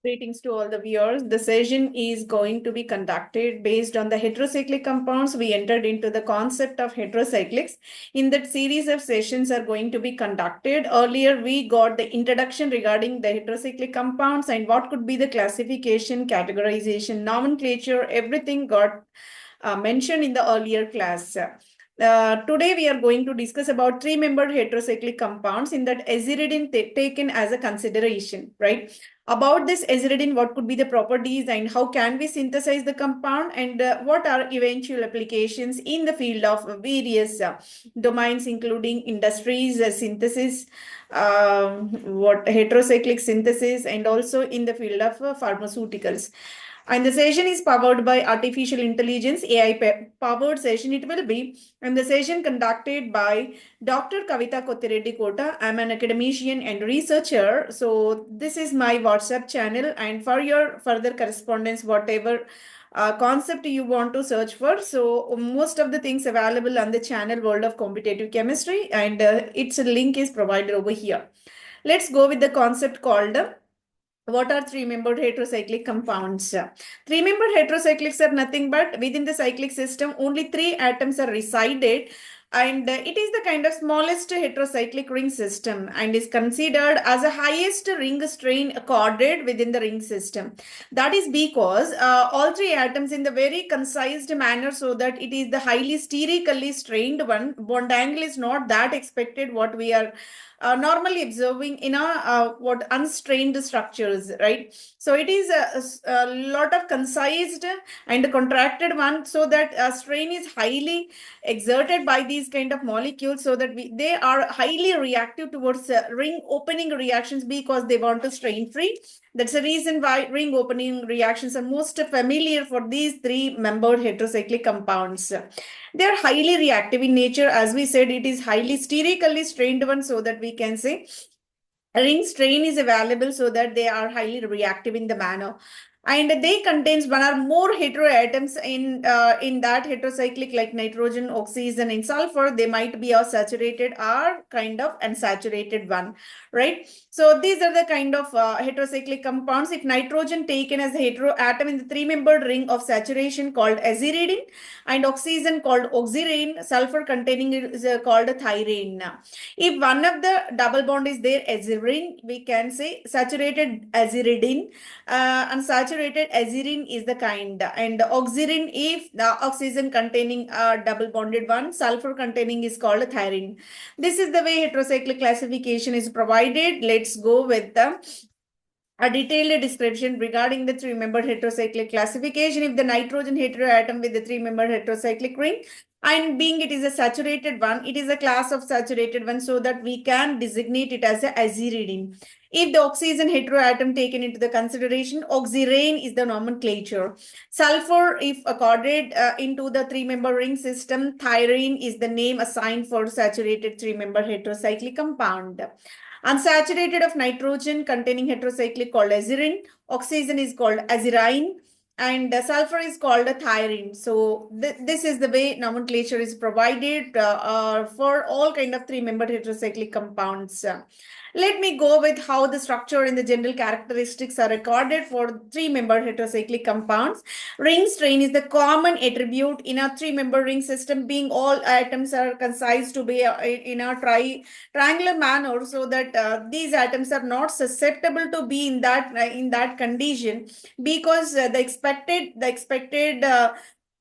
Greetings to all the viewers. The session is going to be conducted based on the heterocyclic compounds. We entered into the concept of heterocyclics. In that series of sessions are going to be conducted. Earlier, we got the introduction regarding the heterocyclic compounds and what could be the classification, categorization, nomenclature, everything got mentioned in the earlier class. Today we are going to discuss about three-membered heterocyclic compounds in that aziridine taken as a consideration, right? About this aziridine, what could be the properties and how can we synthesize the compound and what are eventual applications in the field of various domains, including industries, synthesis, what heterocyclic synthesis, and also in the field of pharmaceuticals. And the session is powered by artificial intelligence, AI powered session it will be. And the session conducted by Dr. Kavita Kottireddy Kota. I'm an academician and researcher. So this is my WhatsApp channel. And for your further correspondence, whatever concept you want to search for. So most of the things available on the channel World of Competitive Chemistry. And its link is provided over here. Let's go with the concept called what are three-membered heterocyclic compounds? Three-membered heterocyclics are nothing but within the cyclic system, only three atoms are resided, and it is the kind of smallest heterocyclic ring system and is considered as the highest ring strain accorded within the ring system. That is because all three atoms in the very concised manner so that it is the highly sterically strained one. Bond angle is not that expected what we are normally observing in a what unstrained structures, right? So it is a lot of concised and contracted one, so that strain is highly exerted by these kind of molecules, so that they are highly reactive towards ring opening reactions because they want to strain free. That's the reason why ring opening reactions are most familiar for these three-membered heterocyclic compounds. They are highly reactive in nature. As we said, it is highly sterically strained one, so that we can say ring strain is available so that they are highly reactive in the manner, and they contains one or more heteroatoms in that heterocyclic, like nitrogen, oxygen, and sulfur. They might be a saturated or kind of unsaturated one, right? So these are the kind of heterocyclic compounds. If nitrogen taken as a heteroatom in the three-membered ring of saturation called aziridine, and oxygen called oxirane, sulfur containing is called thyrane. If one of the double bond is there, azirine, we can say saturated aziridine. Unsaturated azirine is the kind, and oxirine, if the oxygen containing a double bonded one, sulfur containing is called thyrine. This is the way heterocyclic classification is provided. Let's go with a detailed description regarding the three-membered heterocyclic classification. If the nitrogen heteroatom with the three-membered heterocyclic ring, and being it is a saturated one, it is a class of saturated one, so that we can designate it as a aziridine. If the oxygen heteroatom taken into the consideration, oxirane is the nomenclature. Sulfur, if accorded into the three-member ring system, thyrene is the name assigned for saturated three-member heterocyclic compound. Unsaturated of nitrogen containing heterocyclic called azirine, oxygen is called azirine, and sulfur is called a thyrine. So this is the way nomenclature is provided for all kind of three-membered heterocyclic compounds. Let me go with how the structure and the general characteristics are recorded for three-membered heterocyclic compounds. Ring strain is the common attribute in a three-member ring system, being all atoms are concised to be in a triangular manner, so that these atoms are not susceptible to be in that condition, because the expected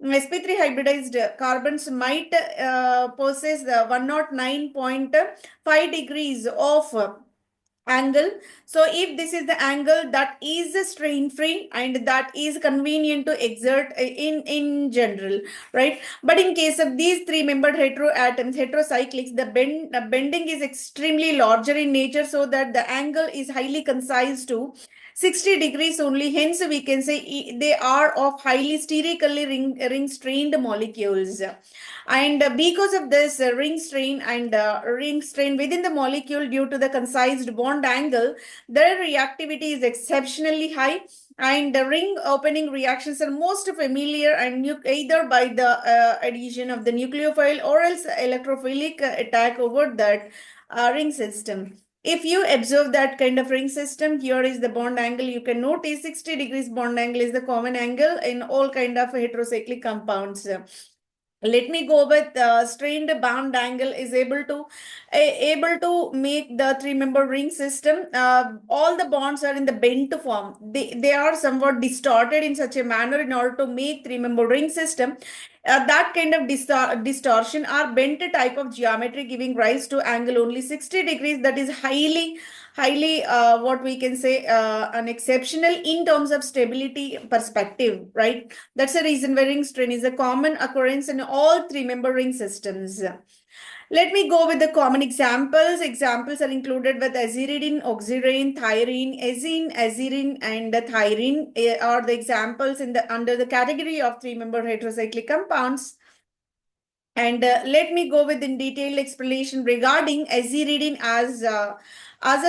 sp3 hybridized carbons might possess 109.5 degrees of angle. So if this is the angle that is strain free and that is convenient to exert in general, right? But in case of these three-membered heteroatoms, heterocyclics, the bending is extremely larger in nature, so that the angle is highly concise to 60 degrees only. Hence, we can say they are of highly sterically ring strained molecules. And because of this ring strain within the molecule due to the concised bond angle, their reactivity is exceptionally high. And the ring opening reactions are most familiar, and either by the addition of the nucleophile or else electrophilic attack over that ring system. If you observe that kind of ring system, here is the bond angle. You can notice 60 degrees bond angle is the common angle in all kind of heterocyclic compounds. Let me go with strained bound angle is able to make the three-member ring system. All the bonds are in the bent form. They are somewhat distorted in such a manner in order to make three-member ring system. That kind of distortion are bent type of geometry giving rise to angle only 60 degrees. That is highly what we can say an exceptional in terms of stability perspective, right? That's the reason why ring strain is a common occurrence in all three-member ring systems. Let me go with the common examples. Examples are included with aziridine, oxirane, thyrine, azine, azirine, and the thyrine are the examples in the under the category of three-member heterocyclic compounds. And let me go with in detailed explanation regarding aziridine as a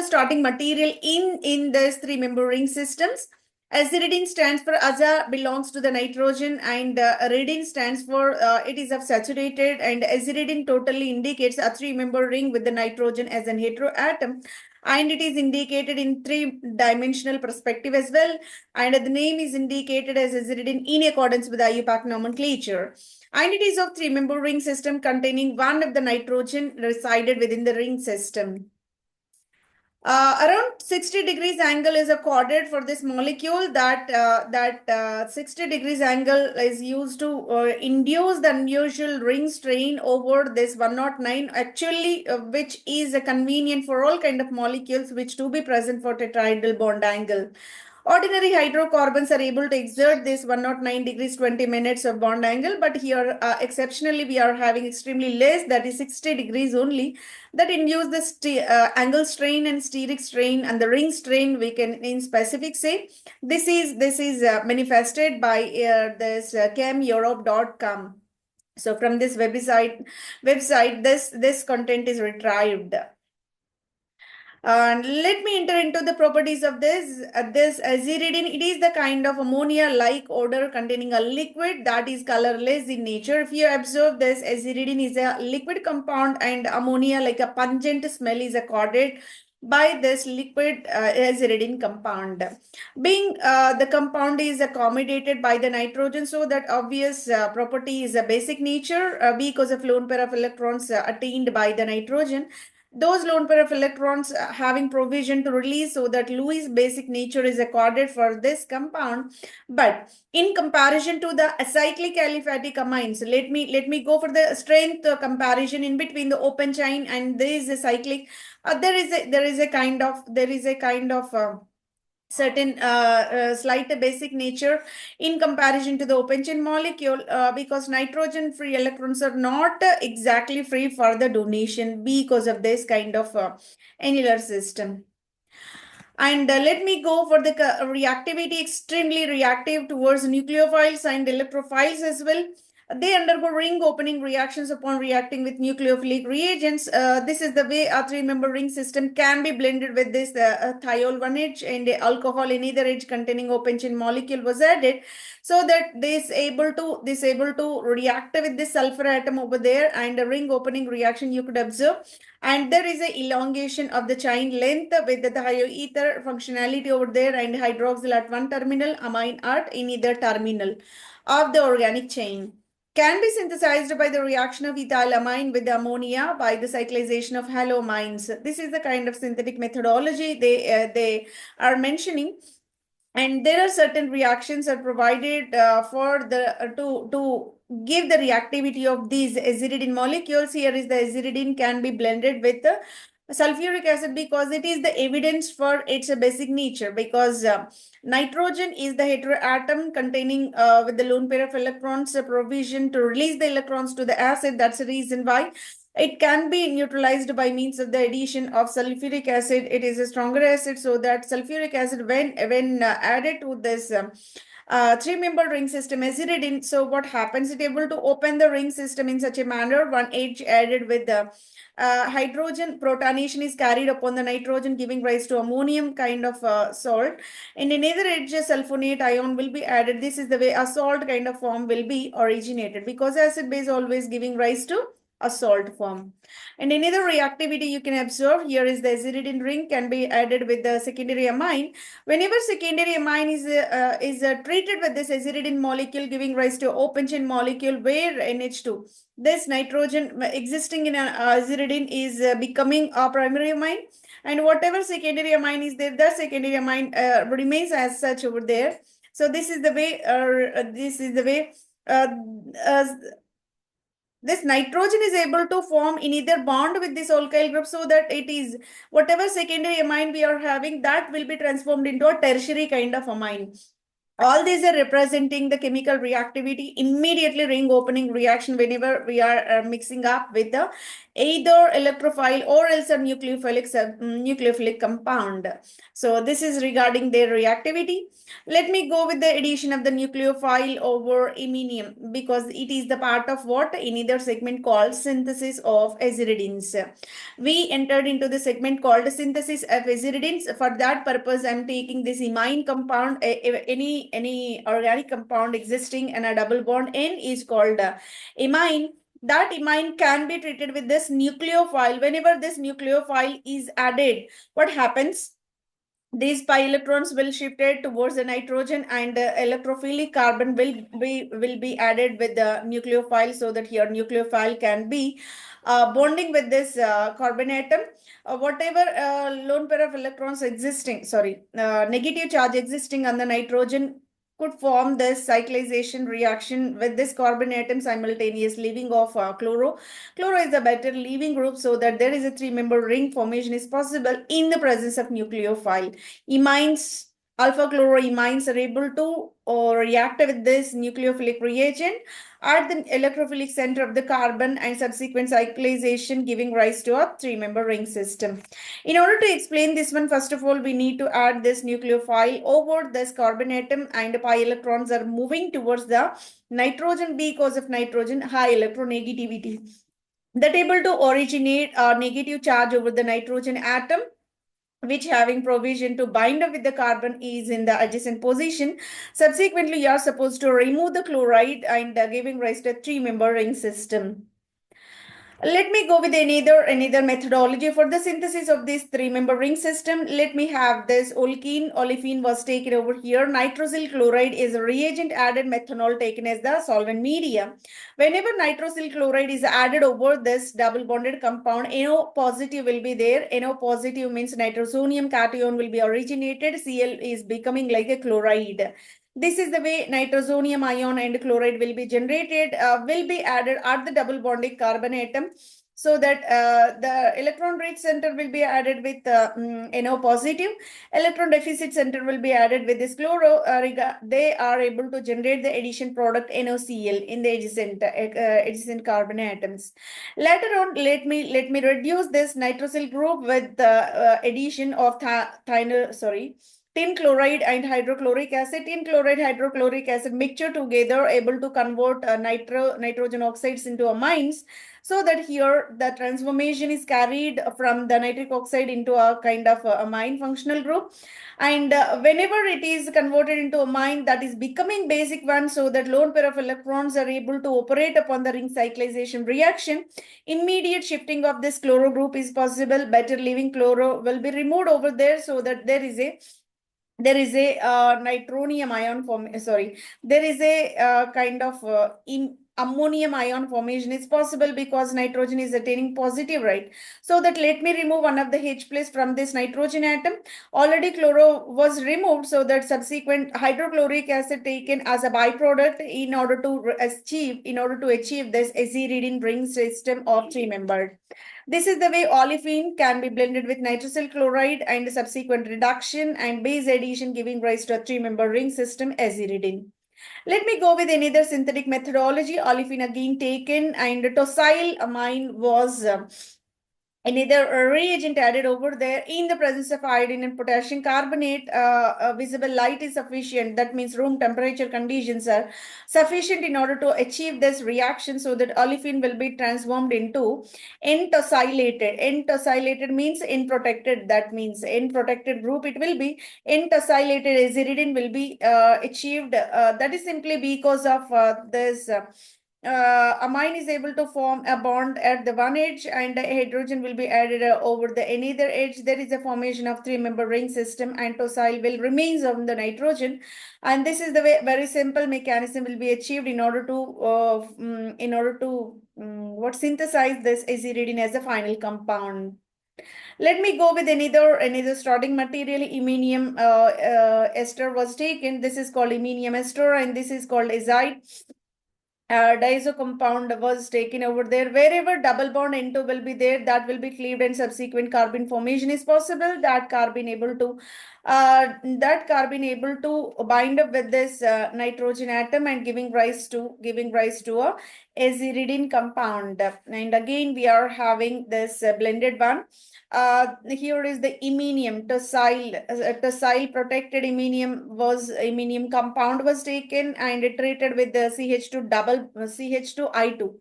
starting material in this three-member ring systems. Aziridine stands for aza belongs to the nitrogen, and iridine stands for it is of saturated, and aziridine totally indicates a three-member ring with the nitrogen as an heteroatom, and it is indicated in three-dimensional perspective as well, and the name is indicated as aziridine in accordance with IUPAC nomenclature. And it is of three-member ring system containing one of the nitrogen resided within the ring system. Around 60 degrees angle is accorded for this molecule. That 60 degrees angle is used to induce the unusual ring strain over this 109, actually which is convenient for all kind of molecules which to be present for tetrahedral bond angle. Ordinary hydrocarbons are able to exert this 109 degrees 20 minutes of bond angle, but here exceptionally we are having extremely less, that is 60 degrees only, that induce the angle strain and steric strain, and the ring strain we can in specific say this is manifested by this chemeurope.com. So from this website this content is retrieved. And let me enter into the properties of this aziridine. It is the kind of ammonia-like odor containing a liquid that is colorless in nature. If you observe this, aziridine is a liquid compound, and ammonia, like a pungent smell, is accorded by this liquid aziridine compound. Being the compound is accommodated by the nitrogen, so that obvious property is a basic nature because of lone pair of electrons attained by the nitrogen. Those lone pair of electrons having provision to release, so that Lewis basic nature is accorded for this compound. But in comparison to the acyclic aliphatic amines, let me go for the strength comparison in between the open chain and this cyclic. There is a kind of certain slight basic nature in comparison to the open chain molecule because nitrogen free electrons are not exactly free for the donation because of this kind of annular system. And let me go for the reactivity, extremely reactive towards nucleophiles and electrophiles as well. They undergo ring opening reactions upon reacting with nucleophilic reagents. This is the way a three-member ring system can be blended with this thiol one edge and alcohol in either edge containing open chain molecule was added, so that this able to react with this sulfur atom over there, and a ring opening reaction you could observe. And there is a elongation of the chain length with the thioether functionality over there, and hydroxyl at one terminal, amine at in either terminal of the organic chain. Can be synthesized by the reaction of ethylamine with the ammonia by the cyclization of haloamines. This is the kind of synthetic methodology they are mentioning. And there are certain reactions are provided for the to give the reactivity of these aziridine molecules. Here is the aziridine can be blended with the sulfuric acid because it is the evidence for its basic nature, because nitrogen is the heteroatom containing with the lone pair of electrons provision to release the electrons to the acid. That's the reason why it can be neutralized by means of the addition of sulfuric acid. It is a stronger acid, so that sulfuric acid when added to this three-member ring system aziridine, so what happens, it able to open the ring system in such a manner, one edge added with the hydrogen protonation is carried upon the nitrogen, giving rise to ammonium kind of salt, and in either edge a sulfonate ion will be added. This is the way a salt kind of form will be originated, because acid base always giving rise to a salt form. And another reactivity you can observe here is the aziridine ring can be added with the secondary amine. Whenever secondary amine is treated with this aziridine molecule, giving rise to open chain molecule where NH2, this nitrogen existing in an aziridine is becoming a primary amine, and whatever secondary amine is there, the secondary amine remains as such over there. So this is the way. Uh, uh, this nitrogen is able to form in either bond with this alkyl group, so that it is whatever secondary amine we are having, that will be transformed into a tertiary kind of amine. All these are representing the chemical reactivity, immediately ring opening reaction whenever we are mixing up with the either electrophile or else a nucleophilic compound. So this is regarding their reactivity. Let me go with the addition of the nucleophile over iminium, because it is the part of what in either segment called synthesis of aziridines. We entered into the segment called synthesis of aziridines. For that purpose, I'm taking this imine compound. Any organic compound existing in a double bond N is called imine. That imine can be treated with this nucleophile. Whenever this nucleophile is added, what happens? These pi electrons will shifted towards the nitrogen, and electrophilic carbon will be added with the nucleophile, so that here nucleophile can be bonding with this carbon atom. Whatever lone pair of electrons existing, negative charge existing on the nitrogen could form this cyclization reaction with this carbon atom simultaneous leaving of chloro. Chloro is a better leaving group, so that there is a three-member ring formation is possible in the presence of nucleophile. Imines, alpha chloroimines are able to react with this nucleophilic reagent at the electrophilic center of the carbon, and subsequent cyclization giving rise to a three-member ring system. In order to explain this one, first of all, we need to add this nucleophile over this carbon atom, and pi electrons are moving towards the nitrogen because of nitrogen high electronegativity, that able to originate a negative charge over the nitrogen atom, which having provision to bind up with the carbon is in the adjacent position. Subsequently, you are supposed to remove the chloride and giving rise to a three-member ring system. Let me go with another methodology for the synthesis of this three-member ring system. Let me have this olefin. Olefin was taken over here. Nitrosyl chloride is a reagent added, methanol taken as the solvent media. Whenever nitrosyl chloride is added over this double bonded compound, NO positive will be there. NO positive means nitrosonium cation will be originated. Cl is becoming like a chloride. This is the way nitrosonium ion and chloride will be generated, will be added at the double bonding carbon atom, so that the electron rich center will be added with NO positive. Electron deficit center will be added with this chloro. They are able to generate the addition product NOCl in the adjacent carbon atoms. Later on, let me reduce this nitrosyl group with the addition of tin chloride and hydrochloric acid. Tin chloride, hydrochloric acid mixture together able to convert nitrogen oxides into amines, so that here the transformation is carried from the nitric oxide into a kind of amine functional group. And whenever it is converted into amine, that is becoming basic one, so that lone pair of electrons are able to operate upon the ring cyclization reaction. Immediate shifting of this chloro group is possible. Better leaving chloro will be removed over there, so that there is a nitronium ion form, there is a kind of ammonium ion formation is possible, because nitrogen is attaining positive, right? So that let me remove one of the H plus from this nitrogen atom. Already chloro was removed, so that subsequent hydrochloric acid taken as a byproduct in order to achieve this aziridine ring system of three-membered. This is the way olefin can be blended with nitrosyl chloride and subsequent reduction and base addition giving rise to a three-member ring system aziridine. Let me go with another synthetic methodology. Olefin again taken, and tosyl amine was another reagent added over there in the presence of iodine and potassium carbonate. Visible light is sufficient. That means room temperature conditions are sufficient in order to achieve this reaction, so that olefin will be transformed into N-tosylated. N-tosylated means N-protected. That means N-protected group it will be. N-tosylated aziridine will be achieved. That is simply because of this amine is able to form a bond at the one edge and a hydrogen will be added over the another edge. There is a formation of three-member ring system and tosyl will remains on the nitrogen. And this is the way very simple mechanism will be achieved in order to what synthesize this aziridine as a final compound. Let me go with another starting material. Iminium ester was taken. This is called iminium ester and this is called azide. Diazo compound was taken over there. Wherever double bond N2 will be there, that will be cleaved and subsequent carbon formation is possible. That carbon able to bind up with this nitrogen atom and giving rise to a aziridine compound. And again, we are having this blended one. Here is the iminium tosyl protected iminium compound was taken and treated with the CH2I2.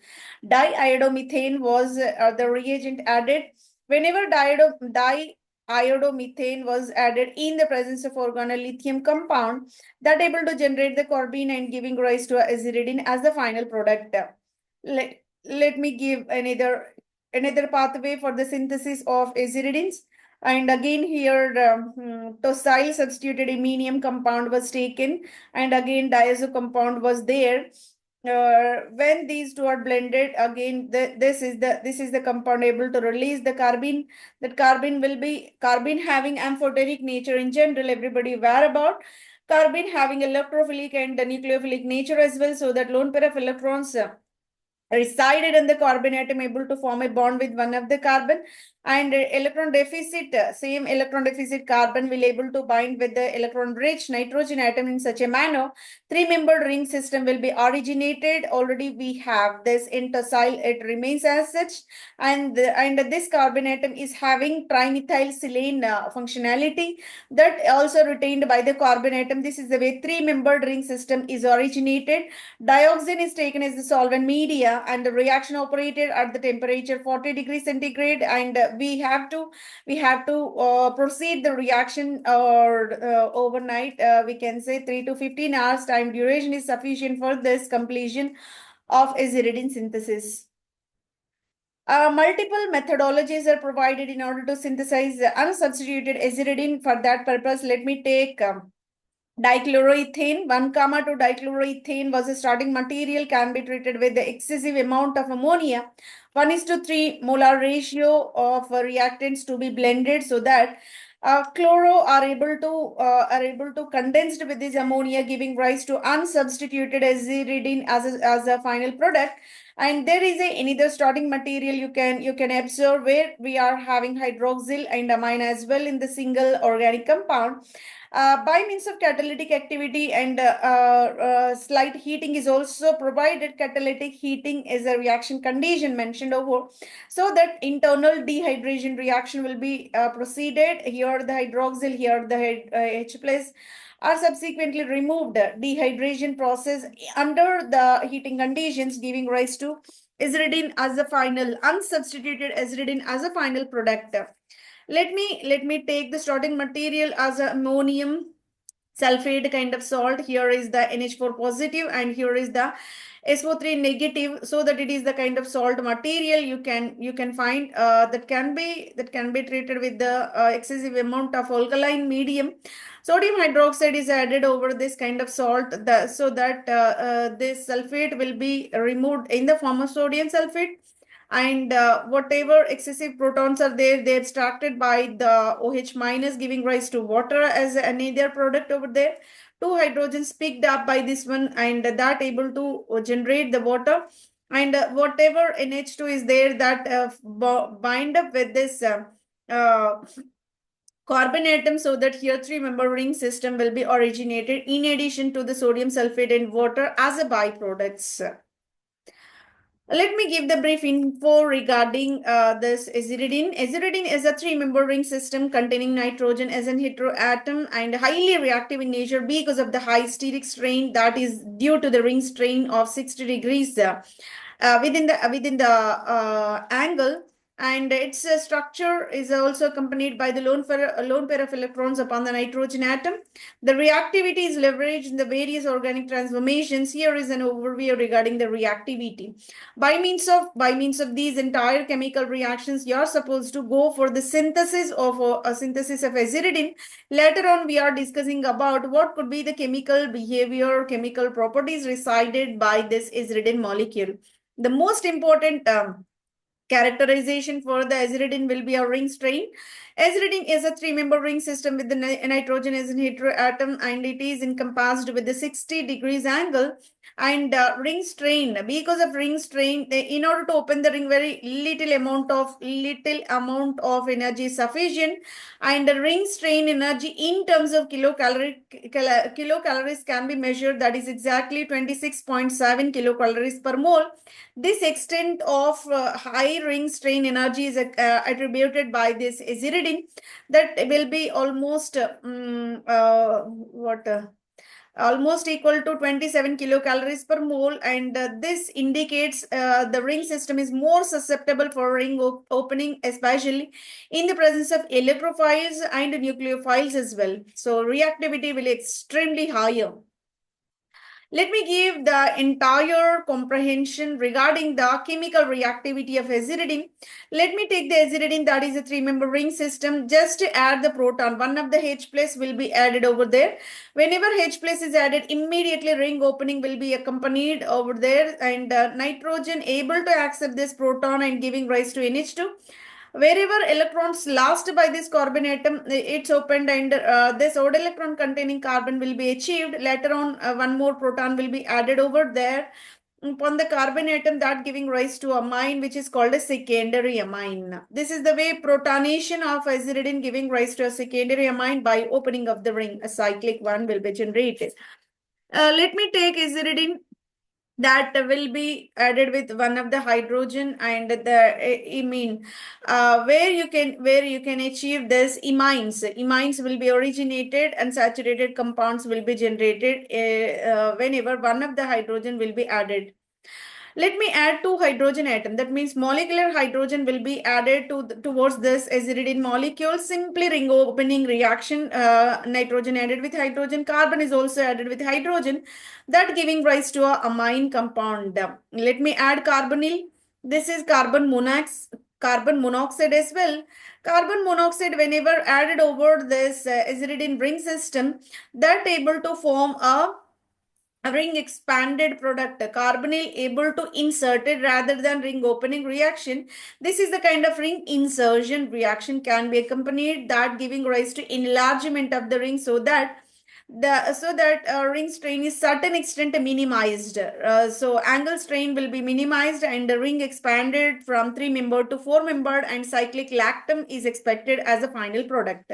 Diiodomethane was the reagent added. Whenever diiodomethane was added in the presence of organolithium compound, that able to generate the carbene and giving rise to aziridine as the final product. Let me give another pathway for the synthesis of aziridines. And again here tosyl substituted iminium compound was taken and again diazo compound was there. When these two are blended again, this is the compound able to release the carbene. That carbene having amphoteric nature in general, everybody aware about. Carbene having electrophilic and nucleophilic nature as well, so that lone pair of electrons resided in the carbon atom able to form a bond with one of the carbon and same electron deficit carbon will able to bind with the electron rich nitrogen atom in such a manner three-membered ring system will be originated. Already we have this in tosyl, it remains as such, and this carbon atom is having trimethylsilane functionality that also retained by the carbon atom. This is the way three-membered ring system is originated. Dioxin is taken as the solvent media and the reaction operated at the temperature 40 degrees centigrade and we have to proceed the reaction or overnight. We can say 3 to 15 hours time duration is sufficient for this completion of aziridine synthesis. Multiple methodologies are provided in order to synthesize unsubstituted aziridine. For that purpose, let me take dichloroethane. 1,2 dichloroethane was a starting material, can be treated with the excessive amount of ammonia. 1:3 molar ratio of reactants to be blended so that chloro are able to condensed with this ammonia, giving rise to unsubstituted aziridine as a final product. And there is another starting material you can observe where we are having hydroxyl and amine as well in the single organic compound. By means of catalytic activity and slight heating is also provided. Catalytic heating is a reaction condition mentioned over, so that internal dehydration reaction will be proceeded. Here the hydroxyl, here the H plus are subsequently removed. Dehydration process under the heating conditions giving rise to aziridine as a final unsubstituted aziridine as a final product. Let me take the starting material as ammonium sulfate kind of salt. Here is the NH4 positive and here is the SO3 negative, so that it is the kind of salt material you can find that can be treated with the excessive amount of alkaline medium. Sodium hydroxide is added over this kind of salt so that this sulfate will be removed in the form of sodium sulfate. And whatever excessive protons are there, they're extracted by the OH minus, giving rise to water as another product over there. Two hydrogens picked up by this one and that able to generate the water. And whatever NH2 is there, that bind up with this carbon atom, so that here three-member ring system will be originated in addition to the sodium sulfate and water as a byproducts. Let me give the brief info regarding this aziridine. Aziridine is a three-member ring system containing nitrogen as an heteroatom and highly reactive in nature because of the high steric strain that is due to the ring strain of 60 degrees within the angle. and its structure is also accompanied by the lone pair of electrons upon the nitrogen atom. The reactivity is leveraged in the various organic transformations. Here is an overview regarding the reactivity. By means of these entire chemical reactions, you are supposed to go for the synthesis of a synthesis of aziridine. Later on, we are discussing about what could be the chemical behavior, chemical properties resided by this aziridine molecule. The most important characterization for the aziridine will be a ring strain. Aziridine is a three-member ring system with the nitrogen as an heteroatom, and it is encompassed with the 60 degrees angle. And ring strain, because of ring strain, in order to open the ring, very little amount of energy is sufficient, and the ring strain energy in terms of kilocalories can be measured. That is exactly 26.7 kilocalories per mole. This extent of high ring strain energy is attributed by this aziridine, that will be almost almost equal to 27 kilocalories per mole, and this indicates the ring system is more susceptible for ring opening, especially in the presence of electrophiles and nucleophiles as well. So reactivity will be extremely higher. Let me give the entire comprehension regarding the chemical reactivity of aziridine. Let me take the aziridine, that is a three-member ring system. Just to add the proton, one of the H plus will be added over there. Whenever H plus is added, immediately ring opening will be accompanied over there, and nitrogen able to accept this proton and giving rise to NH2. Wherever electrons lost by this carbon atom, it's opened, and this odd electron containing carbon will be achieved. Later on, one more proton will be added over there upon the carbon atom, that giving rise to amine, which is called a secondary amine. This is the way protonation of aziridine giving rise to a secondary amine by opening of the ring. A cyclic one will be generated. Let me take aziridine that will be added with one of the hydrogen, and the imine where you can achieve this imines will be originated, and saturated compounds will be generated whenever one of the hydrogen will be added. Let me add two hydrogen atom. That means molecular hydrogen will be added towards this aziridine molecule. Simply ring opening reaction, nitrogen added with hydrogen, carbon is also added with hydrogen, that giving rise to a amine compound. Let me add carbonyl. This is carbon monoxide as well. Carbon monoxide, whenever added over this aziridine ring system, that able to form a ring expanded product, carbonyl able to insert it rather than ring opening reaction. This is the kind of ring insertion reaction can be accompanied, that giving rise to enlargement of the ring, so that ring strain is certain extent minimized. So angle strain will be minimized, and the ring expanded from 3-membered to 4-membered, and cyclic lactam is expected as a final product.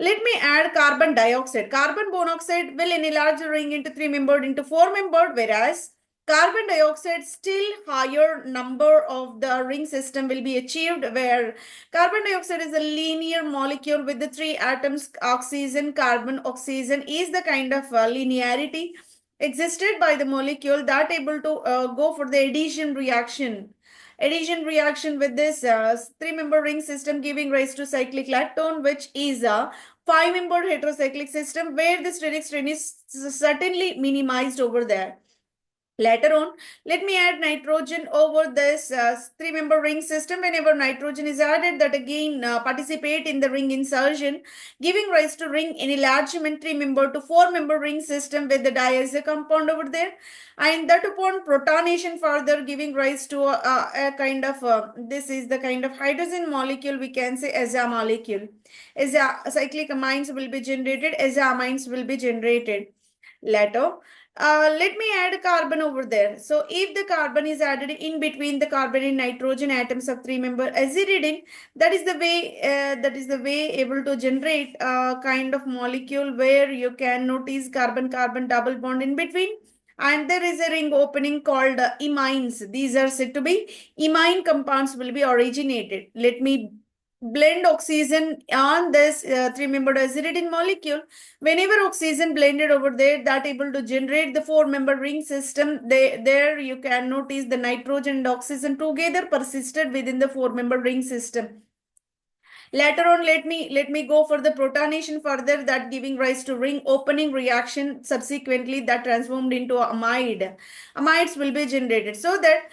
Let me add carbon dioxide. Carbon monoxide will enlarge the ring into 3-membered into 4-membered, whereas carbon dioxide still higher number of the ring system will be achieved, where carbon dioxide is a linear molecule with the 3 atoms, oxygen, carbon, oxygen is the kind of linearity existed by the molecule, that able to go for the addition reaction. Addition reaction with this 3-member ring system giving rise to cyclic lactone, which is a 5-membered heterocyclic system where the steric strain is certainly minimized over there. Later on, let me add nitrogen over this 3-member ring system. Whenever nitrogen is added, that again participate in the ring insertion, giving rise to ring enlargement 3-member to 4-member ring system with the diazo compound over there. And that upon protonation further giving rise to a kind of, this is the kind of hydrogen molecule we can say as a molecule. As a cyclic amines will be generated, as amines will be generated. Later, let me add carbon over there. So if the carbon is added in between the carbon and nitrogen atoms of 3-member aziridine, that is the way able to generate a kind of molecule where you can notice carbon-carbon double bond in between. And there is a ring opening called imines. These are said to be imine compounds will be originated. Let me blend oxygen on this three-membered aziridine molecule. Whenever oxygen blended over there, that able to generate the four-membered ring system. There you can notice the nitrogen and oxygen together persisted within the four-membered ring system. Later on, let me go for the protonation further, that giving rise to ring opening reaction, subsequently that transformed into amide. Amides will be generated, so that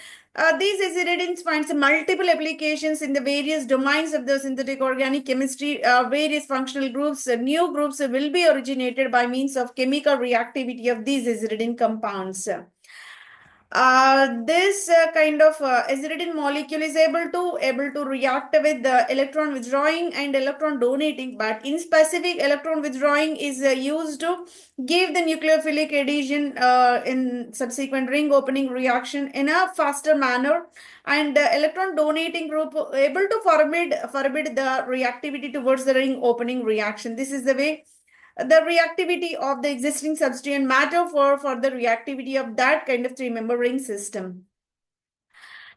these aziridines finds multiple applications in the various domains of the synthetic organic chemistry. Various functional groups, new groups will be originated by means of chemical reactivity of these aziridine compounds. This kind of aziridine molecule is able to react with the electron withdrawing and electron donating, but in specific electron withdrawing is used to give the nucleophilic adhesion in subsequent ring opening reaction in a faster manner, and the electron donating group able to forbid the reactivity towards the ring opening reaction. This is the way the reactivity of the existing substrate matter for the reactivity of that kind of three-member ring system.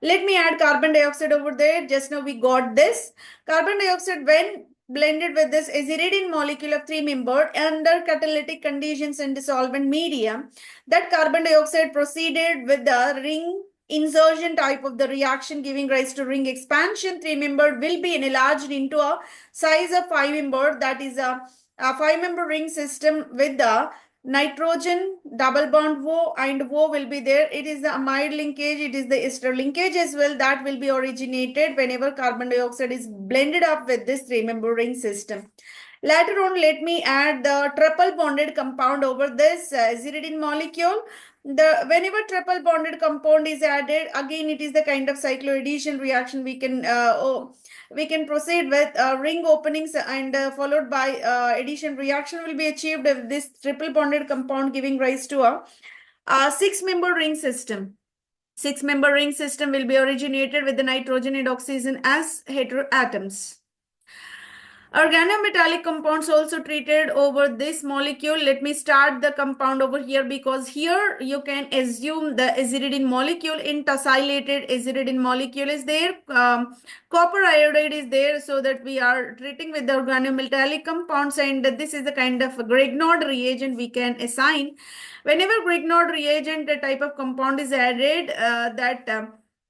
Let me add carbon dioxide over there. Just now we got this. Carbon dioxide, when blended with this aziridine molecule of three-membered under catalytic conditions and dissolvent media, that carbon dioxide proceeded with the ring insertion type of the reaction, giving rise to ring expansion. Three-membered will be enlarged into a size of five-membered, that is a five-member ring system with the nitrogen double bond O and O will be there. It is the amide linkage, it is the ester linkage as well, that will be originated whenever carbon dioxide is blended up with this three-member ring system. Later on, let me add the triple bonded compound over this aziridine molecule. Whenever triple bonded compound is added, again it is the kind of cycloadhesion reaction we can proceed with ring openings, and followed by addition reaction will be achieved if this triple bonded compound giving rise to a six-member ring system. Six-member ring system will be originated with the nitrogen and oxygen as heteroatoms. Organometallic compounds also treated over this molecule. Let me start the compound over here, because here you can assume the aziridine molecule, intersilated aziridine molecule is there. Copper iodide is there, so that we are treating with the organometallic compounds, and this is the kind of Grignard reagent we can assign. Whenever Grignard reagent type of compound is added,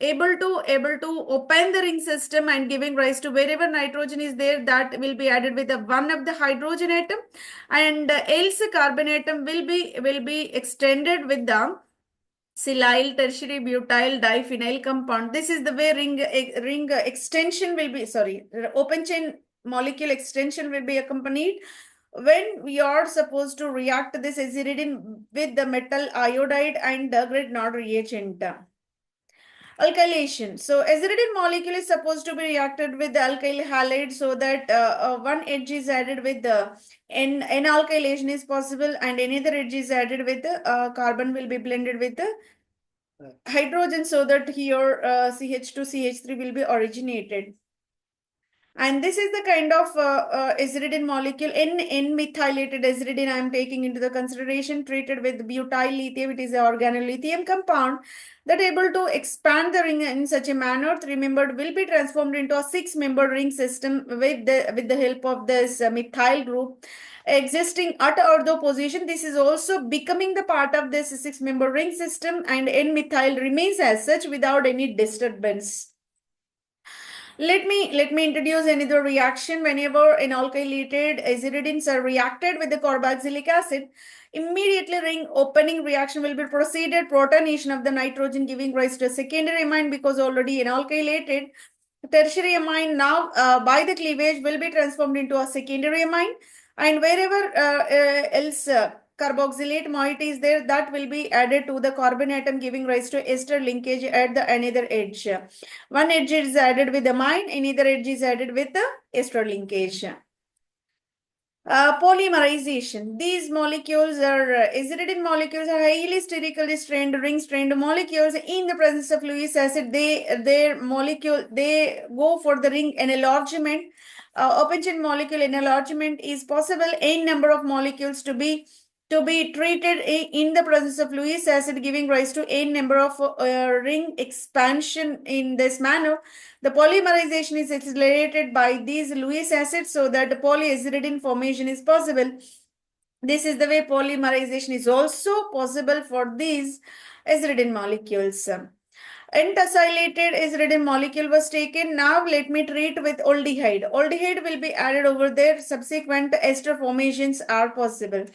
able to open the ring system and giving rise to wherever nitrogen is there, that will be added with the one of the hydrogen atom, and else carbon atom will be extended with the silyl tertiary butyl diphenyl compound. This is the way ring extension will be, sorry, open chain molecule extension will be accompanied when we are supposed to react this aziridine with the metal iodide and the Grignard reagent. Alkylation. So aziridine molecule is supposed to be reacted with the alkyl halide, so that one edge is added with the N-alkylation is possible, and another edge is added with the carbon will be blended with the hydrogen, so that here CH2, CH3 will be originated. And this is the kind of aziridine molecule. In methylated aziridine, I am taking into the consideration, treated with butyl lithium. It is an organolithium compound that able to expand the ring in such a manner. Three-membered will be transformed into a six-membered ring system with the help of this methyl group existing at ortho position. This is also becoming the part of this six-member ring system, and N-methyl remains as such without any disturbance. Let me introduce another reaction. Whenever an alkylated aziridines are reacted with the carboxylic acid, immediately ring opening reaction will be proceeded, protonation of the nitrogen giving rise to a secondary amine, because already an alkylated tertiary amine now by the cleavage will be transformed into a secondary amine, and wherever else carboxylate moiety is there, that will be added to the carbon atom giving rise to ester linkage at the another edge. One edge is added with amine, another edge is added with the ester linkage. Polymerization. These molecules are aziridine molecules are highly sterically strained ring strained molecules. In the presence of Lewis acid, they go for the ring enlargement. Open chain molecule enlargement is possible. N number of molecules to be to be treated in the presence of Lewis acid, giving rise to n number of ring expansion in this manner. The polymerization is accelerated by these Lewis acids so that the polyaziridine formation is possible. This is the way polymerization is also possible for these aziridine molecules. N-tosylated aziridine molecule was taken. Now let me treat with aldehyde. Aldehyde will be added over there. Subsequent ester formations are possible.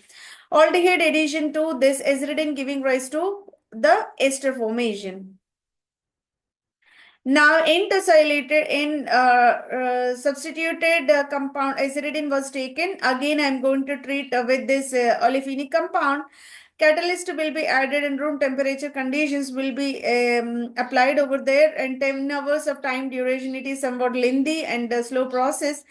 Aldehyde addition to this aziridine giving rise to the ester formation. Now, N-tosylated in substituted compound aziridine was taken. Again, I'm going to treat with this olefinic compound. Catalyst will be added and room temperature conditions will be applied over there, and 10 hours of time duration. It is somewhat lengthy and a slow process.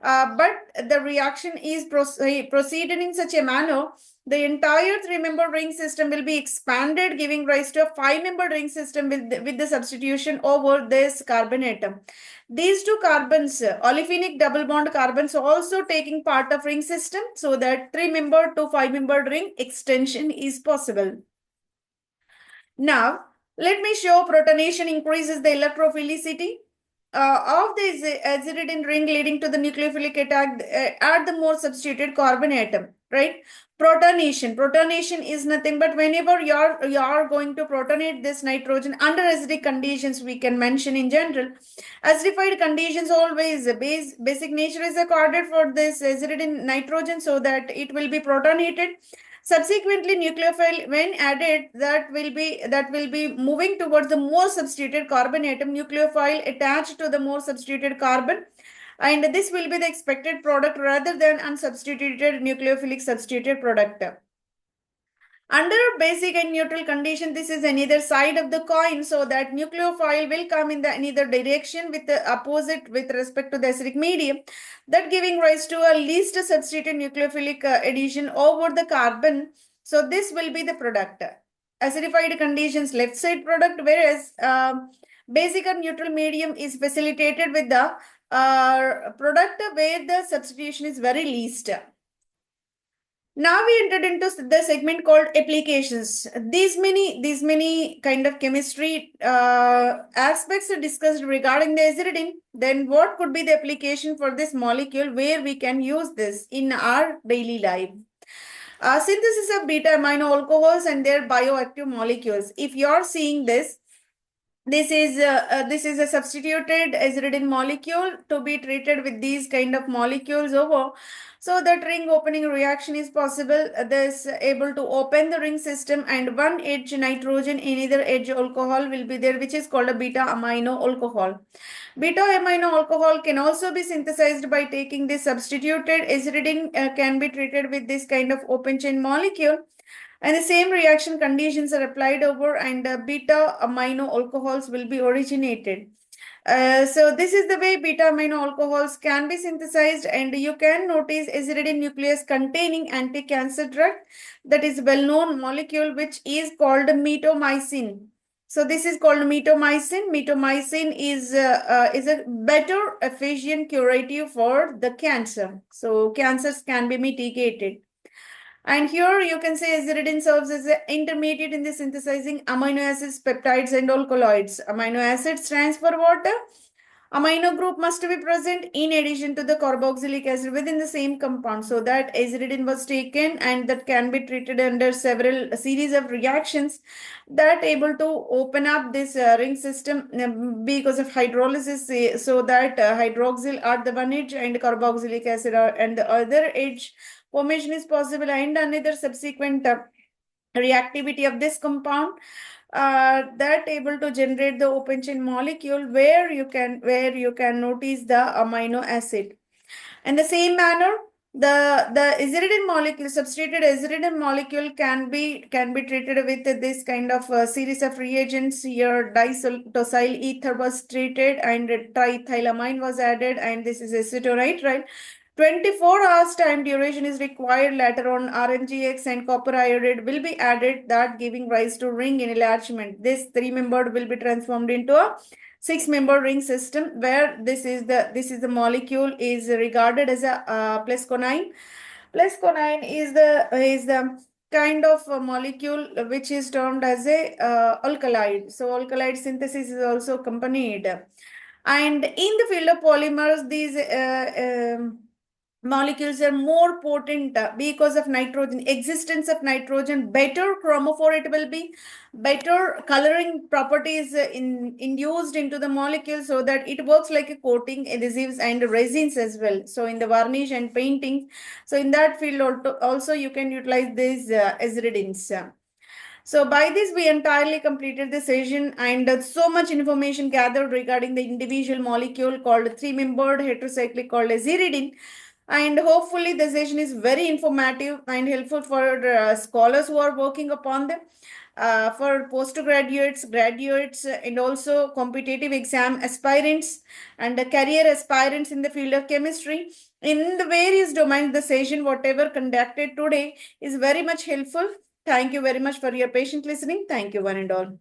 But the reaction is proceeded in such a manner, the entire 3-member ring system will be expanded, giving rise to a 5-member ring system with the substitution over this carbon atom. These two carbons, olefinic double bond carbons, also taking part of ring system, so that 3-member to 5-member ring extension is possible. Now, let me show protonation increases the electrophilicity of the aziridine ring, leading to the nucleophilic attack at the more substituted carbon atom, right? Protonation is nothing but whenever you are going to protonate this nitrogen under acidic conditions, we can mention in general. Acidified conditions always, basic nature is accorded for this aziridine nitrogen so that it will be protonated. Subsequently, nucleophile, when added, that will be moving towards the more substituted carbon atom, nucleophile attached to the more substituted carbon, and this will be the expected product rather than unsubstituted nucleophilic substituted product. Under basic and neutral condition, this is another side of the coin, so that nucleophile will come in the another direction with the opposite with respect to the acidic medium, that giving rise to a least substituted nucleophilic addition over the carbon. So this will be the product. Acidified conditions left side product, whereas basic and neutral medium is facilitated with the product where the substitution is very least. Now we entered into the segment called applications. These many kind of chemistry aspects are discussed regarding the aziridine. Then what could be the application for this molecule where we can use this in our daily life? Synthesis of beta amino alcohols and their bioactive molecules. If you are seeing this, this is a substituted aziridine molecule to be treated with these kind of molecules over. So that ring opening reaction is possible. This able to open the ring system, and one edge nitrogen in either edge alcohol will be there, which is called a beta amino alcohol. Beta amino alcohol can also be synthesized by taking this substituted aziridine can be treated with this kind of open chain molecule. And the same reaction conditions are applied over, and beta amino alcohols will be originated. So this is the way beta amino alcohols can be synthesized, and you can notice aziridine nucleus containing anti-cancer drug, that is well-known molecule, which is called mitomycin. So this is called mitomycin. Mitomycin is a better efficient curative for the cancer. So cancers can be mitigated. And here you can say aziridine serves as an intermediate in the synthesizing amino acids, peptides, and alkaloids. Amino acid stands for what? Amino group must be present in addition to the carboxylic acid within the same compound. So that aziridine was taken, and that can be treated under several series of reactions that able to open up this ring system because of hydrolysis, so that hydroxyl at the one edge and carboxylic acid are and the other edge formation is possible, and another subsequent reactivity of this compound that able to generate the open chain molecule where you can notice the amino acid. In the same manner, the aziridine molecule, substituted aziridine molecule can be treated with this kind of series of reagents. Here diethyl ether was treated and triethylamine was added, and this is acetonitrile. 24 hours time duration is required. Later on, RNGX and copper iodide will be added, that giving rise to ring enlargement. This 3-membered will be transformed into a 6-member ring system, where this is the molecule is regarded as a plasconine. Plasconine is the kind of a molecule which is termed as a alkaloid. So alkaloid synthesis is also accompanied. And in the field of polymers, these molecules are more potent because of nitrogen, existence of nitrogen, better chromophore it will be, better coloring properties induced into the molecule so that it works like a coating, adhesives and resins as well. So in the varnish and painting, so in that field also you can utilize these aziridines. So by this, we entirely completed the session, and so much information gathered regarding the individual molecule called three-membered heterocyclic called aziridine. And hopefully the session is very informative and helpful for scholars who are working upon them. For postgraduates, graduates, and also competitive exam aspirants and career aspirants in the field of chemistry. In the various domains, the session, whatever conducted today, is very much helpful. Thank you very much for your patient listening. Thank you, one and all.